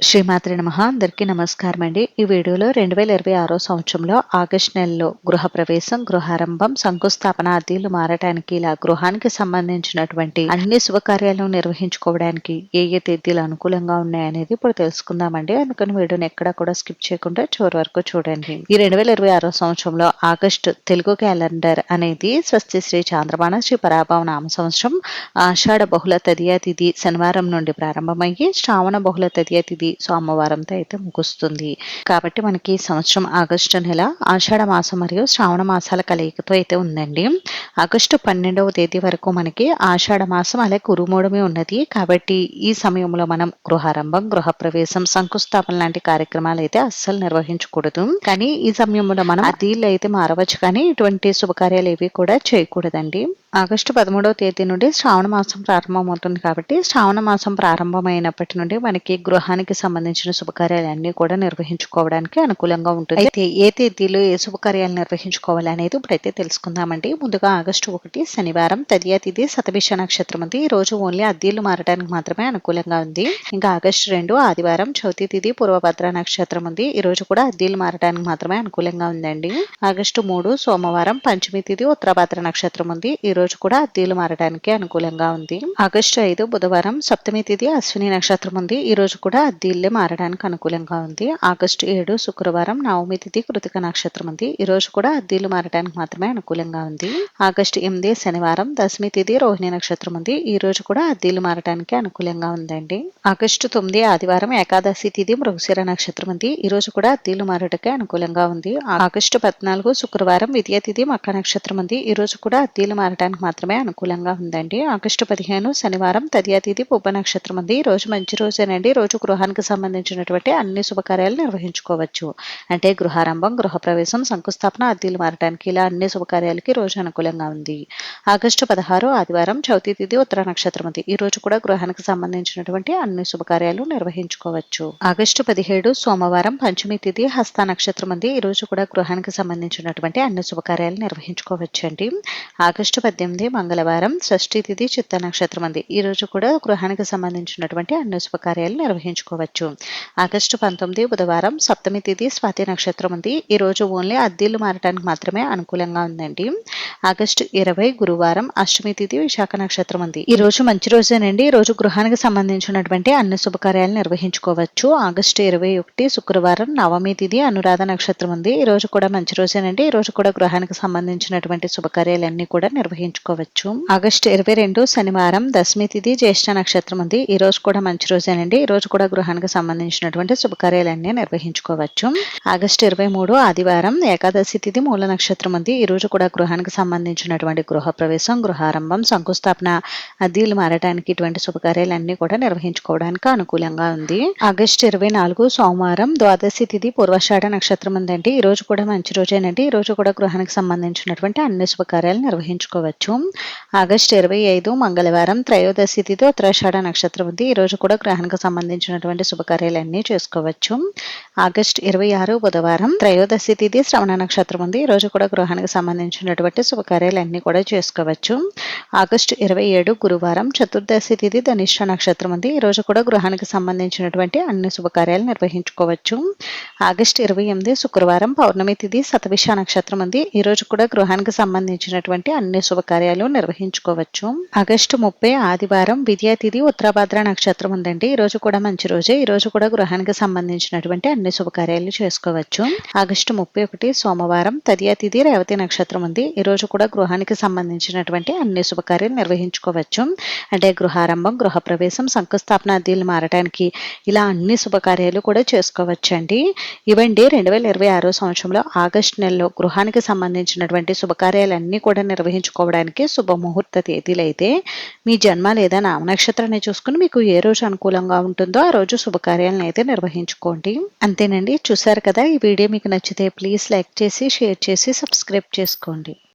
శ్రీమాత్రే నమః. అందరికీ నమస్కారం అండి. ఈ వీడియోలో 2026 సంవత్సరంలో ఆగస్టు నెలలో గృహప్రవేశం, గృహారంభం, శంకుస్థాపన, అద్దీలు మారటానికి ఇలా గృహానికి సంబంధించినటువంటి అన్ని శుభకార్యాలను నిర్వహించుకోవడానికి ఏ ఏ తేదీలు అనుకూలంగా ఉన్నాయనేది ఇప్పుడు తెలుసుకుందామండి. అందుకని వీడియోని ఎక్కడా కూడా స్కిప్ చేయకుండా చివరి వరకు చూడండి. ఈ 2026 సంవత్సరంలో ఆగస్టు తెలుగు క్యాలెండర్ అనేది స్వస్తి శ్రీ చాంద్రమాన శ్రీ పరాభవ నామ సంవత్సరం ఆషాఢ బహుళ తదియా తిథి శనివారం నుండి ప్రారంభమయ్యి శ్రావణ బహుళ తదియా తిథి సోమవారంతో అయితే ముగుస్తుంది. కాబట్టి మనకి సంవత్సరం ఆగస్టు నెల ఆషాఢ మాసం మరియు శ్రావణ మాసాల కలయికతో అయితే ఉందండి. ఆగస్టు 12వ తేదీ వరకు మనకి ఆషాఢ మాసం అలాగే కురుమూడమే ఉన్నది. కాబట్టి ఈ సమయంలో మనం గృహారంభం, గృహప్రవేశం, శంకుస్థాపన లాంటి కార్యక్రమాలు అయితే అస్సలు నిర్వహించకూడదు. కానీ ఈ సమయంలో మనం అద్దీలు అయితే మారవచ్చు, కానీ ఇటువంటి శుభకార్యాలు ఏవి కూడా చేయకూడదండి. ఆగస్టు 13వ తేదీ నుండి శ్రావణ మాసం ప్రారంభమవుతుంది. కాబట్టి శ్రావణ మాసం ప్రారంభమైనప్పటి నుండి మనకి గృహానికి సంబంధించిన శుభకార్యాలన్నీ కూడా నిర్వహించుకోవడానికి అనుకూలంగా ఉంటుంది. అయితే ఏ తేదీలో ఏ శుభకార్యాలు నిర్వహించుకోవాలి అనేది ఇప్పుడైతే తెలుసుకుందామండి. ముందుగా ఆగస్టు 1 శనివారం తదియా తిథి శతభిష నక్షత్రం ఉంది. ఈ రోజు ఓన్లీ అద్దీలు మారడానికి మాత్రమే అనుకూలంగా ఉంది. ఇంకా ఆగస్టు 2 ఆదివారం చవితి తిథి పూర్వభద్ర నక్షత్రం ఉంది. ఈ రోజు కూడా అద్దీలు మారడానికి మాత్రమే అనుకూలంగా ఉందండి. ఆగస్టు 3 సోమవారం పంచమి తిథి ఉత్తరభద్ర నక్షత్రం ఉంది. ఈ రోజు కూడా అద్దీలు మారడానికి అనుకూలంగా ఉంది. ఆగస్టు 5 బుధవారం సప్తమి తిథి అశ్విని నక్షత్రం ఉంది. ఈ రోజు కూడా అద్దీలే మారడానికి అనుకూలంగా ఉంది. ఆగస్టు 7 శుక్రవారం నవమి తిథి కృతిక నక్షత్రం ఉంది. ఈ రోజు కూడా అద్దీలు మారడానికి మాత్రమే అనుకూలంగా ఉంది. ఆగస్టు 8 శనివారం దశమి తిథి రోహిణి నక్షత్రం ఉంది. ఈ రోజు కూడా అద్దీలు మారడానికి అనుకూలంగా ఉందండి. ఆగస్టు 9 ఆదివారం ఏకాదశి తిథి మృగశిర నక్షత్రం ఉంది. ఈ రోజు కూడా అద్దీలు మారడానికి అనుకూలంగా ఉంది. ఆగస్టు 14 శుక్రవారం విద్యా తిథి మక నక్షత్రం ఉంది. ఈ రోజు కూడా అద్దీలు మారడానికి మాత్రమే అనుకూలంగా ఉందండి. ఆగస్టు 15 శనివారం తదియా తిథి పుబ్బ నక్షత్రం ఉంది. ఈ రోజు మంచి రోజేనండి. రోజు గృహానికి సంబంధించినటువంటి అన్ని శుభకార్యాలు నిర్వహించుకోవచ్చు. అంటే గృహారంభం, గృహప్రవేశం, శంకుస్థాపన, అద్దీలు మారడానికి ఇలా అన్ని శుభకార్యాలకి రోజు అనుకూలంగా ఉంది. ఆగస్టు 16 ఆదివారం చవితి తిథి ఉత్తర నక్షత్రం ఉంది. ఈ రోజు కూడా గృహానికి సంబంధించినటువంటి అన్ని శుభకార్యాలు నిర్వహించుకోవచ్చు. ఆగస్టు 17 సోమవారం పంచమి తిథి హస్త నక్షత్రం ఉంది. ఈ రోజు కూడా గృహానికి సంబంధించినటువంటి అన్ని శుభకార్యాలు నిర్వహించుకోవచ్చండి. ఆగస్టు 18 మంగళవారం షష్ఠి తిథి చిత్త నక్షత్రం ఉంది. ఈ రోజు కూడా గృహానికి సంబంధించినటువంటి అన్ని శుభకార్యాలు నిర్వహించుకోవచ్చు. ఆగస్టు 19 బుధవారం సప్తమి తిథి స్వాతి నక్షత్రం ఉంది. ఈ రోజు ఓన్లీ అద్దీలు మారడానికి మాత్రమే అనుకూలంగా ఉందండి. ఆగస్టు 20 గురువారం అష్టమి తిథి విశాఖ నక్షత్రం ఉంది. ఈ రోజు మంచి రోజేనండి. ఈ రోజు గృహానికి సంబంధించినటువంటి అన్ని శుభకార్యాలు నిర్వహించుకోవచ్చు. ఆగస్టు 21 శుక్రవారం నవమి తిథి అనురాధ నక్షత్రం ఉంది. ఈ రోజు కూడా మంచి రోజేనండి. ఈ రోజు కూడా గృహానికి సంబంధించినటువంటి శుభకార్యాలన్నీ కూడా నిర్వహించుకోవచ్చు. ఆగస్టు 22 శనివారం దశమి తిథి జ్యేష్ఠ నక్షత్రం ఉంది. ఈ రోజు కూడా మంచి రోజేనండి. ఈ రోజు కూడా గృహానికి సంబంధించినటువంటి శుభకార్యాలన్నీ నిర్వహించుకోవచ్చు. ఆగస్టు 23 ఆదివారం ఏకాదశి తిథి మూల నక్షత్రం ఉంది. ఈ రోజు కూడా గృహానికి సంబంధించినటువంటి గృహప్రవేశం, గృహారంభం, శంకుస్థాపన, అద్దీలు మారడానికి ఇటువంటి శుభకార్యాలన్నీ కూడా నిర్వహించుకోవడానికి అనుకూలంగా ఉంది. ఆగస్టు 24 సోమవారం ద్వాదశి తిథి పూర్వాషాఢ నక్షత్రం ఉందండి. ఈ రోజు కూడా మంచి రోజేనండి. ఈ రోజు కూడా గృహానికి సంబంధించినటువంటి అన్ని శుభకార్యాలు నిర్వహించుకోవచ్చు. ఆగస్టు 25 మంగళవారం త్రయోదశి తిథి ఉత్తరాషాఢ నక్షత్రం ఉంది. ఈ రోజు కూడా గ్రహానికి సంబంధించినటువంటి శుభకార్యాలన్నీ చేసుకోవచ్చు. ఆగస్టు 26 బుధవారం త్రయోదశి తిథి శ్రవణ నక్షత్రం ఉంది. ఈ రోజు కూడా గృహానికి సంబంధించినటువంటి శుభకార్యాలన్నీ కూడా చేసుకోవచ్చు. ఆగస్టు 27 గురువారం చతుర్దశి తిథి ధనిష్ట నక్షత్రం ఉంది. ఈ రోజు కూడా గృహానికి సంబంధించినటువంటి అన్ని శుభకార్యాలు నిర్వహించుకోవచ్చు. ఆగస్టు 28 శుక్రవారం పౌర్ణమి తిథి శతభిష నక్షత్రం ఉంది. ఈ రోజు కూడా గృహానికి సంబంధించినటువంటి అన్ని శుభకార్యాలు నిర్వహించుకోవచ్చు. ఆగస్టు 30 ఆదివారం విద్యా తిథి ఉత్తరభద్ర నక్షత్రం ఉందండి. ఈ రోజు కూడా మంచి రోజే. ఈ రోజు కూడా గృహానికి సంబంధించినటువంటి అన్ని శుభకార్యాలు చేసుకోవచ్చు. ఆగస్టు 31 సోమవారం తదియా తిథి రేవతి నక్షత్రం ఉంది. ఈ రోజు కూడా గృహానికి సంబంధించినటువంటి అన్ని శుభకార్యాలు నిర్వహించుకోవచ్చు. అంటే గృహారంభం, గృహప్రవేశం, శంకుస్థాపన, అద్దీలు మారడానికి ఇలా అన్ని శుభకార్యాలు కూడా చేసుకోవచ్చండి. ఇవండి 2026 సంవత్సరంలో ఆగస్టు నెలలో గృహానికి సంబంధించినటువంటి శుభకార్యాలన్నీ కూడా నిర్వహించుకోవడానికి శుభముహూర్త తేదీలు అయితే మీ జన్మ లేదా నామ నక్షత్రాన్ని చూసుకుని మీకు ఏ రోజు అనుకూలంగా ఉంటుందో ఆ రోజు శుభకార్యాలను అయితే నిర్వహించుకోండి. అంతేనండి. చూసారు కదా, ఈ వీడియో మీకు నచ్చితే ప్లీజ్ లైక్ చేసి, షేర్ చేసి, సబ్స్క్రైబ్ చేసుకోండి.